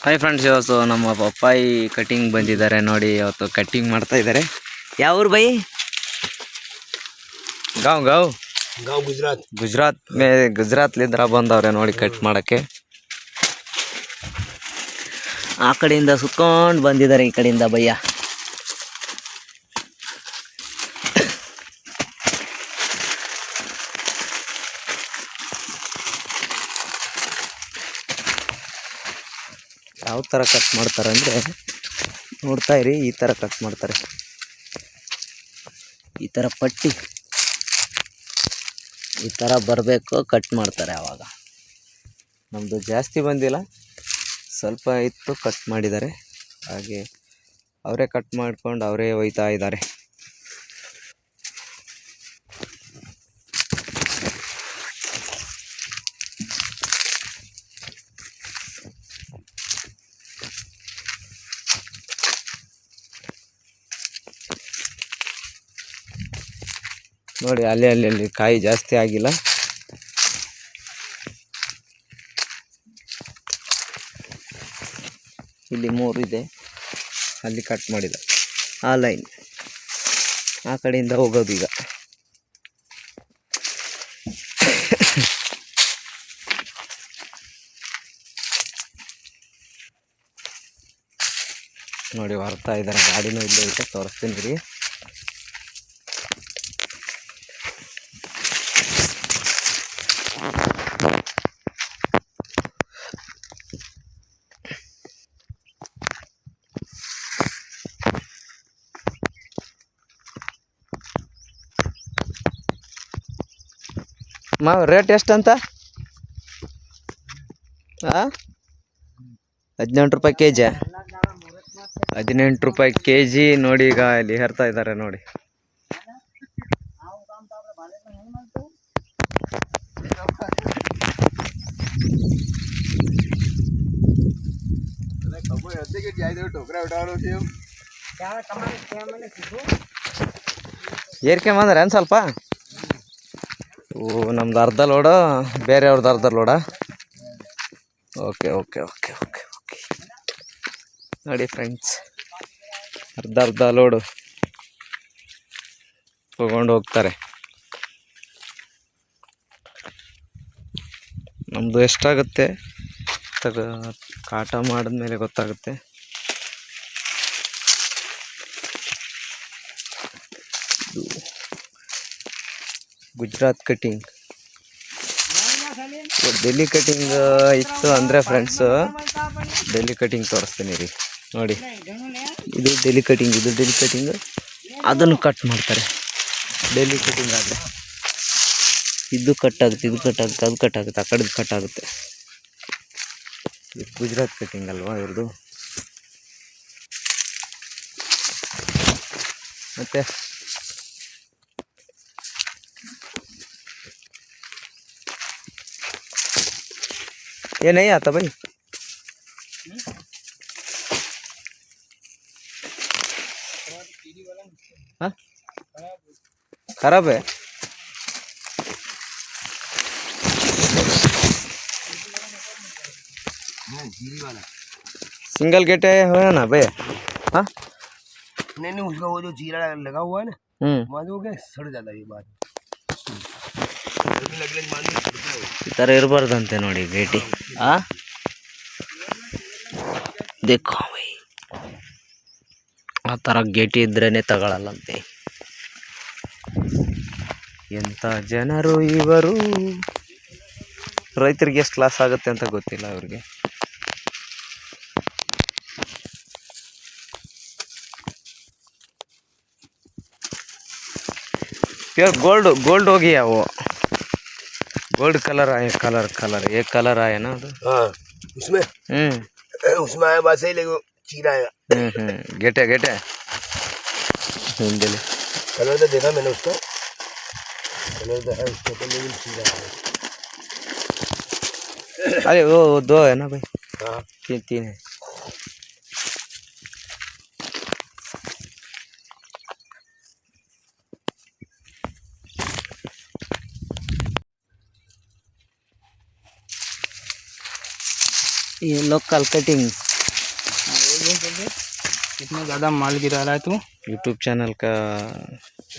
Hi friends, ಇವತ್ತು ನಮ್ಮ ಪಪ್ಪಾಯಿ ಕಟಿಂಗ್ ಬಂದಿದ್ದಾರೆ ನೋಡಿ. ಇವತ್ತು ಕಟಿಂಗ್ ಮಾಡ್ತಾ ಇದ್ದಾರೆ. ಯಾವ ಊರು ಬೈ? ಗಾಂವ್ ಗಾಂವ್ ಗಾಂವ್ ಗುಜರಾತ್ಲಿಂದ ಬಂದವ್ರೆ ನೋಡಿ ಕಟ್ ಮಾಡೋಕ್ಕೆ. ಆ ಕಡೆಯಿಂದ ಸುತ್ಕೊಂಡು ಬಂದಿದ್ದಾರೆ ಈ ಕಡೆಯಿಂದ ಭಯ್ಯ. ಯಾವ ಥರ ಕಟ್ ಮಾಡ್ತಾರೆ ಅಂದರೆ ನೋಡ್ತಾ ಇರಿ. ಈ ಥರ ಕಟ್ ಮಾಡ್ತಾರೆ, ಈ ಥರ ಪಟ್ಟಿ ಈ ಥರ ಬರಬೇಕು, ಕಟ್ ಮಾಡ್ತಾರೆ. ಆವಾಗ ನಮ್ಮದು ಜಾಸ್ತಿ ಬಂದಿಲ್ಲ, ಸ್ವಲ್ಪ ಇತ್ತು, ಕಟ್ ಮಾಡಿದ್ದಾರೆ. ಹಾಗೆ ಅವರೇ ಕಟ್ ಮಾಡ್ಕೊಂಡು ಅವರೇ ಒಯ್ತಾ ಇದ್ದಾರೆ. ನೋಡಿ, ಅಲ್ಲಿ ಕಾಯಿ ಜಾಸ್ತಿ ಆಗಿಲ್ಲ. ಇಲ್ಲಿ 3 ಇದೆ, ಅಲ್ಲಿ ಕಟ್ ಮಾಡಿದ. ಆ ಲೈನ್ ಆ ಕಡೆಯಿಂದ ಹೋಗೋದು ಈಗ. ನೋಡಿ, ಬರ್ತಾ ಇದ್ದಾರೆ. ಗಾಡಿನೂ ಇಲ್ಲೇ ಐತೆ, ತೋರಿಸ್ತೀನಿ ರೀ. ರೇಟ್ ಎಷ್ಟಂತ? 18 ರೂಪಾಯಿ ಕೆಜಿ. 18 ರೂಪಾಯಿ ಕೆಜಿ. ನೋಡಿ, ಈಗ ಇಲ್ಲಿ ಹೇರ್ತಾ ಇದ್ದಾರೆ ನೋಡಿ. ಏರ್ಕೊಂಬಂದ್ರೆ ಏನು ಸ್ವಲ್ಪ? ನಮ್ದು ಅರ್ಧ ಲೋಡು, ಬೇರೆಯವ್ರದ್ದು ಅರ್ಧ load. Okay okay okay okay okay ನೋಡಿ ಫ್ರೆಂಡ್ಸ್, ಅರ್ಧ ಲೋಡು ತಗೊಂಡು ಹೋಗ್ತಾರೆ. ನಮ್ಮದು ಎಷ್ಟಾಗುತ್ತೆ ಕಾಟ ಮಾಡಿದ್ಮೇಲೆ ಗೊತ್ತಾಗುತ್ತೆ. ಗುಜರಾತ್ ಕಟಿಂಗ್, ಡೆಲ್ಲಿ ಕಟಿಂಗ್ ಇತ್ತು ಅಂದರೆ ಫ್ರೆಂಡ್ಸು, ಡೆಲ್ಲಿ ಕಟಿಂಗ್ ತೋರಿಸ್ತೀನಿ ರೀ. ನೋಡಿ, ಇದು ಡೆಲ್ಲಿ ಕಟಿಂಗ್, ಅದನ್ನು ಕಟ್ ಮಾಡ್ತಾರೆ. ಡೆಲ್ಲಿ ಕಟಿಂಗ್ ಆದರೆ ಇದು ಕಟ್ ಆಗುತ್ತೆ, ಅದು ಕಟ್ ಆಗುತ್ತೆ, ಆ ಕಡೆದು ಕಟ್ ಆಗುತ್ತೆ. ಇದು ಗುಜರಾತ್ ಕಟಿಂಗ್ ಅಲ್ವಾ ಇವ್ರದ್ದು. ಮತ್ತೆ ये नहीं आता भाई? हाँ, खराब है. सिंगल गेट है ना भाई? हाँ नहीं, उसका वो जो जीरा लगा हुआ है ना, वहाँ जो क्या सड़ जाता है ये बात. ಈ ಥರ ಇರಬಾರ್ದಂತೆ ನೋಡಿ ಗೇಟಿ. ದೇಖೋ ಭೈ, ಆ ಥರ ಗೇಟಿ ಇದ್ರೇ ತಗೊಳ್ಳಲ್ಲಂತೆ. ಎಂಥ ಜನರು ಇವರು. ರೈತರಿಗೆ ಎಷ್ಟು ಲಾಸ್ ಆಗುತ್ತೆ ಅಂತ ಗೊತ್ತಿಲ್ಲ ಅವ್ರಿಗೆ. प्योर गोल्ड हो गया वो. गोल्ड कलर आया, कलर एक कलर आया ना. हाँ, उसमें उसमें आया बस ही, लेकिन चीरा आया. गेटे कलर तो देखा मैंने उसका, कलर तो है उसका, तो लेकिन चीरा आया. अरे वो 2 है ना भाई? हाँ, 3 है. ये लोकल कटिंग इतना ज़्यादा माल गिरा रहा है तू। यूट्यूब चैनल का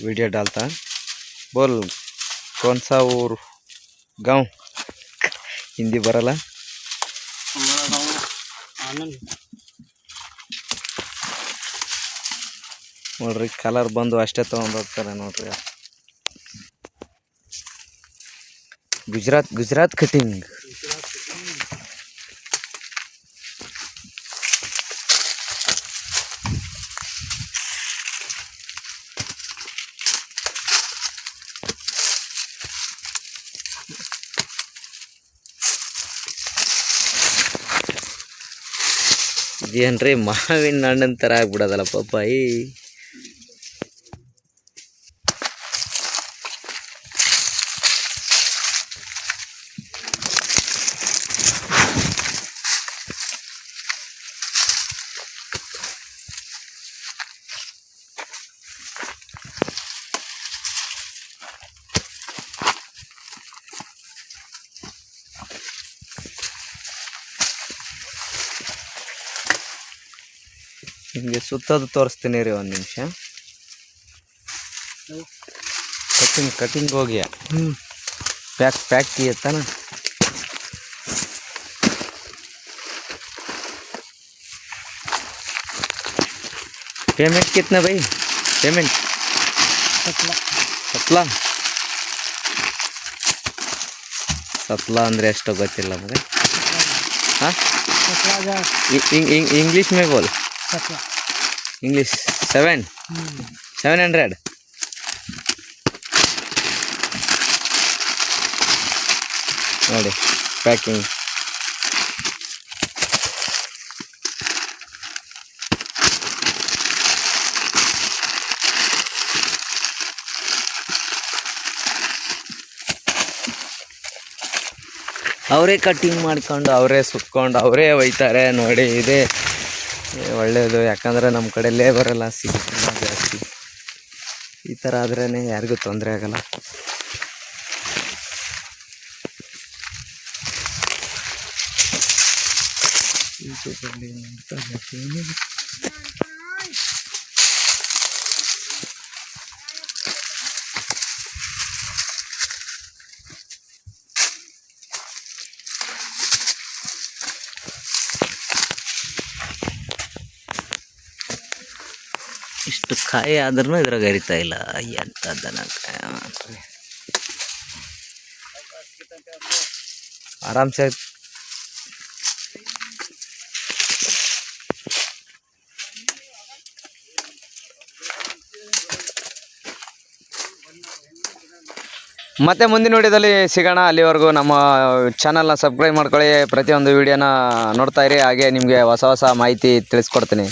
वीडियो डालता है। बोल कौन सा ऊर गांव हिंदी बरला हमारा गाँव आनंद। ನೋಡ್ರಿ ಕಲರ್ ಬಂದು ಅಷ್ಟೇ ತೊಗೊಂಡು ಹೋಗ್ತಾರೆ ನೋಡ್ರಿ. ಗುಜರಾತ್ ಕಟಿಂಗ್. ಇದೇನ್ರಿ ಮಾವಿನ ಹಣ್ಣಿನ ಥರ ಆಗ್ಬಿಡೋದಲ್ಲ ಪಪ್ಪಾಯಿ. ನಿಮಗೆ ಸುತ್ತೋದು ತೋರಿಸ್ತೀನಿ ರೀ ಒಂದು ನಿಮಿಷ. ಕಟಿಂಗ್ ಹೋಗ್ಯಾ पैक किए था ना. पेमेंट कितना भाई? पेमेंट सतला ಅಂದರೆ ಎಷ್ಟು ಗೊತ್ತಿಲ್ಲ ನಮಗೆ. ಹಾಂ ಇಂಗ್ಲೀಷ್ में बोल. इंग्लिश 700 ನೋಡಿ ಪ್ಯಾಕಿಂಗ್. ಅವರೇ ಕಟ್ಟಿಂಗ್ ಮಾಡ್ಕೊಂಡು ಅವರೇ ಸುತ್ಕೊಂಡು ಅವರೇ ಒಯ್ತಾರೆ ನೋಡಿ. ಇದೇ ಒಳ್ಳೆಯದು, ಯಾಕಂದರೆ ನಮ್ಮ ಕಡೆ ಲೇಬರ್ ಎಲ್ಲ ಸಿಗೋಲ್ಲ ಜಾಸ್ತಿ. ಈ ಥರ ಆದ್ರೇ ಯಾರಿಗೂ ತೊಂದರೆ ಆಗಲ್ಲ. ಇಷ್ಟು ಕಾಯಿ ಆದ್ರೂ ಇದ್ರಾಗ ಹರಿತಾ ಇಲ್ಲ. ಎಂತ ದನ ಆರಾಮ್ಸೆ ಮತ್ತೆ ಮುಂದಿನ ವಿಡಿಯೋದಲ್ಲಿ ಸಿಗೋಣ. ಅಲ್ಲಿವರೆಗೂ ನಮ್ಮ ಚಾನಲ್ನ ಸಬ್ಸ್ಕ್ರೈಬ್ ಮಾಡ್ಕೊಳ್ಳಿ. ಪ್ರತಿಯೊಂದು ವಿಡಿಯೋನ ನೋಡ್ತಾ ಇರಿ. ಹಾಗೆ ನಿಮಗೆ ಹೊಸ ಮಾಹಿತಿ ತಿಳಿಸ್ಕೊಡ್ತೀನಿ.